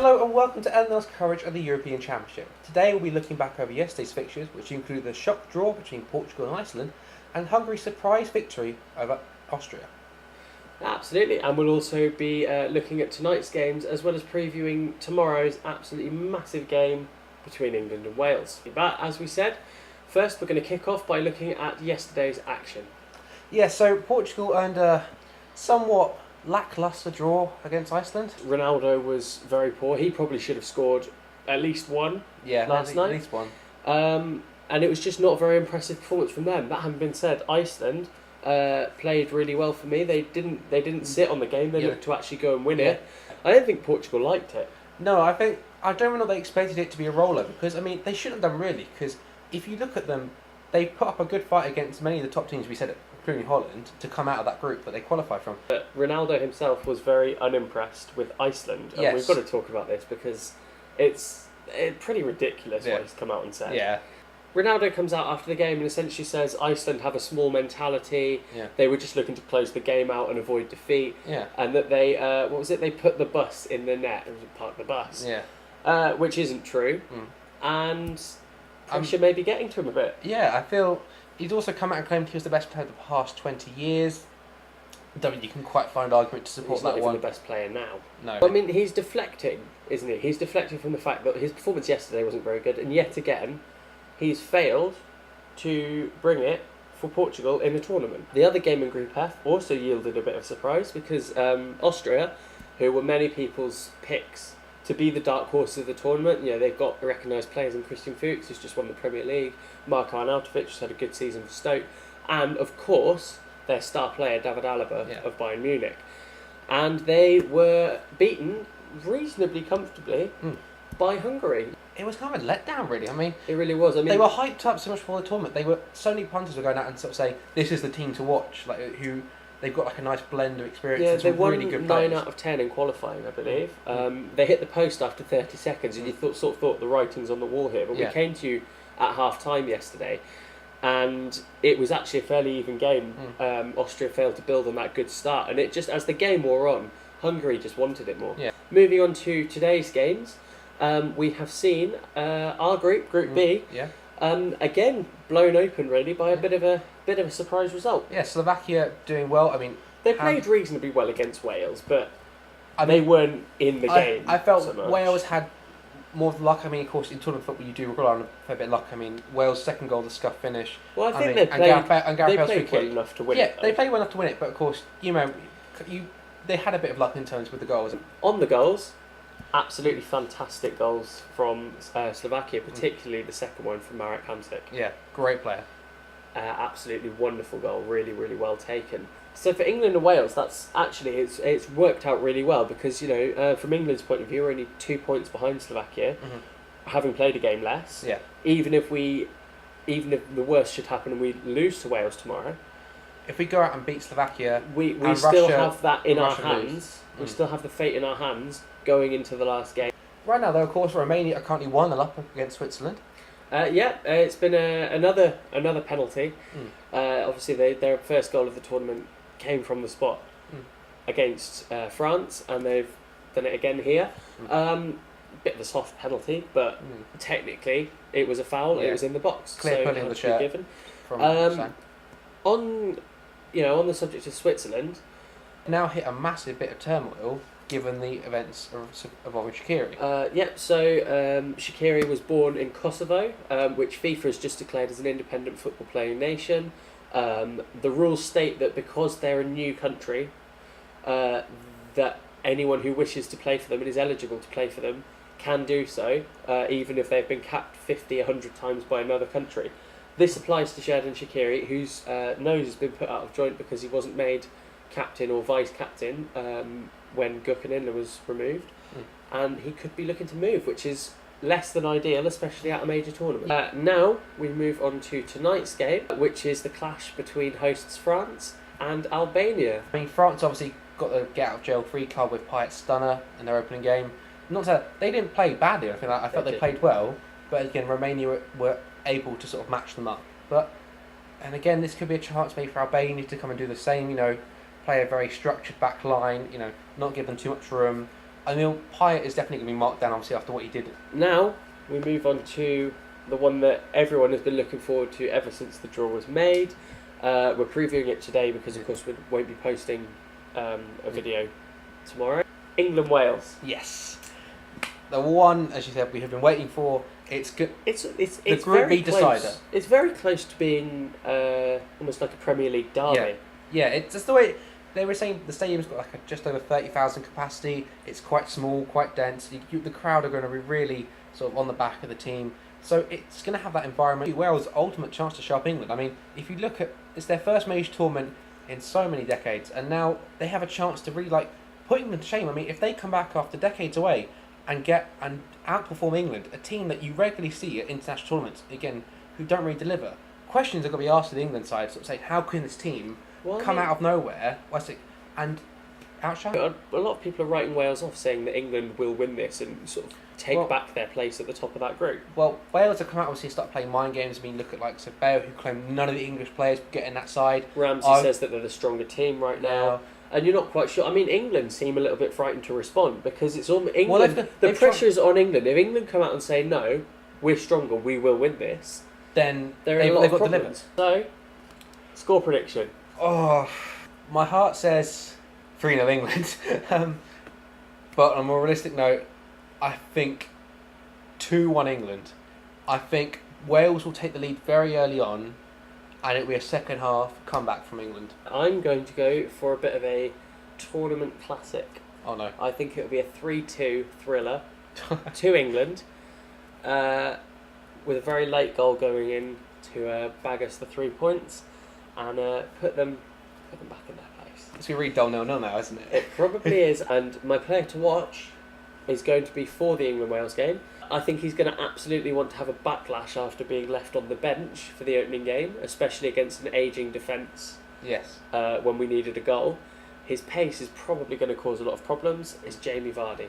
Hello and welcome to NL's coverage of the European Championship. Today we'll be looking back over yesterday's fixtures, which include the shock draw between Portugal and Iceland, and Hungary's surprise victory over Austria. Absolutely, and we'll also be looking at tonight's games as well as previewing tomorrow's absolutely massive game between England and Wales. But as we said, first we're going to kick off by looking at yesterday's action. Yeah, so Portugal earned a somewhat lacklustre draw against Iceland. Ronaldo was very poor. He probably should have scored at least one last night. At least one. And it was just not a very impressive performance from them. That having been said, Iceland played really well for me. They didn't sit on the game. They looked to actually go and win it. I don't think Portugal liked it. No, I don't know they expected it to be a rollover because they shouldn't have done really. Because if you look at them, they put up a good fight against many of the top teams we said, including Holland, to come out of that group that they qualified from. But Ronaldo himself was very unimpressed with Iceland, and we've got to talk about this because it's pretty ridiculous what he's come out and said. Yeah. Ronaldo comes out after the game and essentially says Iceland have a small mentality. Yeah. They were just looking to close the game out and avoid defeat. Yeah. And that they they put the bus in the net and parked the bus. Yeah. Which isn't true. And pressure may be getting to him a bit. Yeah, I feel he's also come out and claimed he was the best player of the past 20 years. I don't think you can quite find argument to support he's that not even one. The best player now. No. I mean, he's deflecting, isn't he? He's deflecting from the fact that his performance yesterday wasn't very good, and yet again, he's failed to bring it for Portugal in the tournament. The other game in Group F also yielded a bit of surprise because Austria, who were many people's picks to be the dark horse of the tournament, they've got recognised players in Christian Fuchs, who's just won the Premier League, Marko Arnautovic, who's had a good season for Stoke, and of course their star player David Alaba of Bayern Munich. And they were beaten reasonably comfortably by Hungary. It was kind of a letdown, really. It really was. They were hyped up so much for the tournament. So many punters were going out and sort of saying, this is the team to watch, they've got a nice blend of experience. Yeah, they won really good 9 players. out of 10 in qualifying, I believe. They hit the post after 30 seconds, and you thought the writing's on the wall here. But we came to you at half-time yesterday, and it was actually a fairly even game. Austria failed to build on that good start, and it just, as the game wore on, Hungary just wanted it more. Yeah. Moving on to today's games, we have seen our group B, again blown open really by a bit of a surprise result. Yeah, Slovakia doing well. They played reasonably well against Wales, but they weren't in the game. I felt so much. Wales had more luck. Of course, in tournament football you do rely on a fair bit of luck. Wales' second goal, the scuff finish. Well, I think they played well enough to win it. Yeah, they played well enough to win it, but of course, they had a bit of luck in terms with the goals. On the goals, absolutely fantastic goals from Slovakia, particularly the second one from Marek Hamsik. Yeah, great player. Absolutely wonderful goal, really, really well taken. So for England and Wales, that's actually it's worked out really well because from England's point of view, we're only 2 points behind Slovakia, having played a game less. Yeah. Even if the worst should happen and we lose to Wales tomorrow, if we go out and beat Slovakia, we still have that in our hands. We still have the fate in our hands going into the last game. Right now, though, of course, Romania are currently 1-0 up against Switzerland. It's been another penalty. Obviously, their first goal of the tournament came from the spot against France, and they've done it again here. Bit of a soft penalty, but technically it was a foul. It was in the box, clear pulling the shirt given. From Sam. On the subject of Switzerland, now hit a massive bit of turmoil given the events of Shaqiri. Shaqiri was born in Kosovo, which FIFA has just declared as an independent football playing nation. The rules state that because they're a new country, that anyone who wishes to play for them and is eligible to play for them can do so, even if they've been capped 50, 100 times by another country. This applies to Xherdan Shaqiri, whose nose has been put out of joint because he wasn't made captain or vice-captain when Gökhan was removed, and he could be looking to move, which is less than ideal, especially at a major tournament. Now we move on to tonight's game, which is the clash between hosts France and Albania. France obviously got the get-out-of-jail-free card with Payet Stunner in their opening game. Not to, they didn't play badly, I felt they played well, but again, Romania were able to sort of match them up. And again, this could be a chance maybe for Albania to come and do the same, play a very structured back line, not give them too much room, I mean, Pyatt is definitely going to be marked down, obviously, after what he did. Now we move on to the one that everyone has been looking forward to ever since the draw was made. We're previewing it today because, of course, we won't be posting a video tomorrow. England-Wales. Yes. The one, as you said, we have been waiting for. It's good. It's the Group B decider. It's very close to being almost like a Premier League derby. Yeah, it's just the way they were saying. The stadium's got like just over 30,000 capacity. It's quite small, quite dense. The crowd are going to be really sort of on the back of the team. So it's going to have that environment. Wales' ultimate chance to show up England. I mean, if you look at, it's their first major tournament in so many decades, and now they have a chance to really like put England to shame. I mean, if they come back after decades away and outperform England, a team that you regularly see at international tournaments, again, who don't really deliver, questions are going to be asked to the England side, sort of saying, how can this team come out of nowhere, and outshine? A lot of people are writing Wales off, saying that England will win this and sort of take back their place at the top of that group. Well, Wales have come out, obviously, start playing mind games. I mean, look at like Bale, who claimed none of the English players get in that side. Ramsey says that they're the stronger team right now. And you're not quite sure. I mean, England seem a little bit frightened to respond because it's all England. Well, the pressure's on England. If England come out and say no, we're stronger, we will win this, then they've got delivered. So, score prediction. Oh, my heart says 3-0 England. But on a more realistic note, I think 2-1 England. I think Wales will take the lead very early on, and it'll be a second half comeback from England. I'm going to go for a bit of a tournament classic. Oh no. I think it'll be a 3-2 thriller to England, with a very late goal going in to bag us the 3 points and put them back in their place. It's going to read dull 0-0 now, isn't it? It probably is, and my player to watch is going to be for the England-Wales game. I think he's going to absolutely want to have a backlash after being left on the bench for the opening game, especially against an ageing defence. Yes. When we needed a goal. His pace is probably going to cause a lot of problems. Is Jamie Vardy.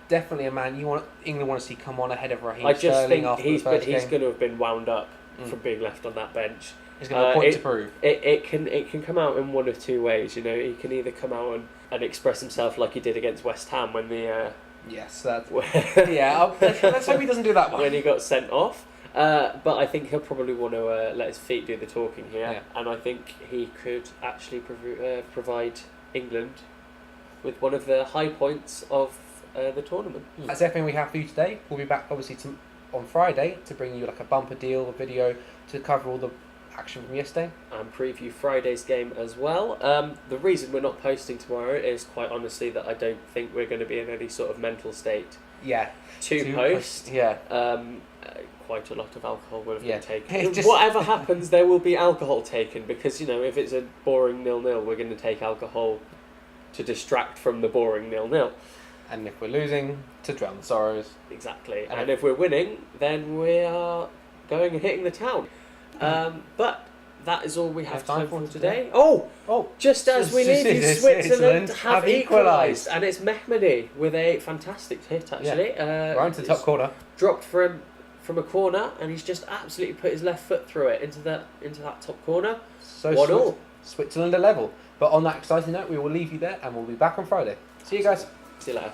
Definitely a man England want to see come on ahead of Raheem Sterling. I just think after he's going to have been wound up from being left on that bench. He's going to have a point to prove. It can come out in one of two ways. You know, he can either come out and express himself like he did against West Ham when the yes, that's let's hope he doesn't do that one. When he got sent off. But I think he'll probably want to let his feet do the talking here, and I think he could actually provide England with one of the high points of the tournament. That's everything we have for you today. We'll be back obviously on Friday to bring you like a bumper deal, a video to cover all the action from yesterday. And preview Friday's game as well. The reason we're not posting tomorrow is quite honestly that I don't think we're going to be in any sort of mental state to post. Quite a lot of alcohol will have been taken. Whatever happens, there will be alcohol taken because, you know, if it's a boring 0-0, we're going to take alcohol to distract from the boring 0-0. And if we're losing, to drown the sorrows. Exactly. And if we're winning, then we are going and hitting the town. But that is all we have time for today. Just as we leave you, Switzerland have equalised. And it's Mehmedi with a fantastic hit, actually. Right into the top corner. Dropped from a corner, and he's just absolutely put his left foot through it into that top corner. So 1-1. Switzerland are level. But on that exciting note, we will leave you there, and we'll be back on Friday. See you guys. See you later.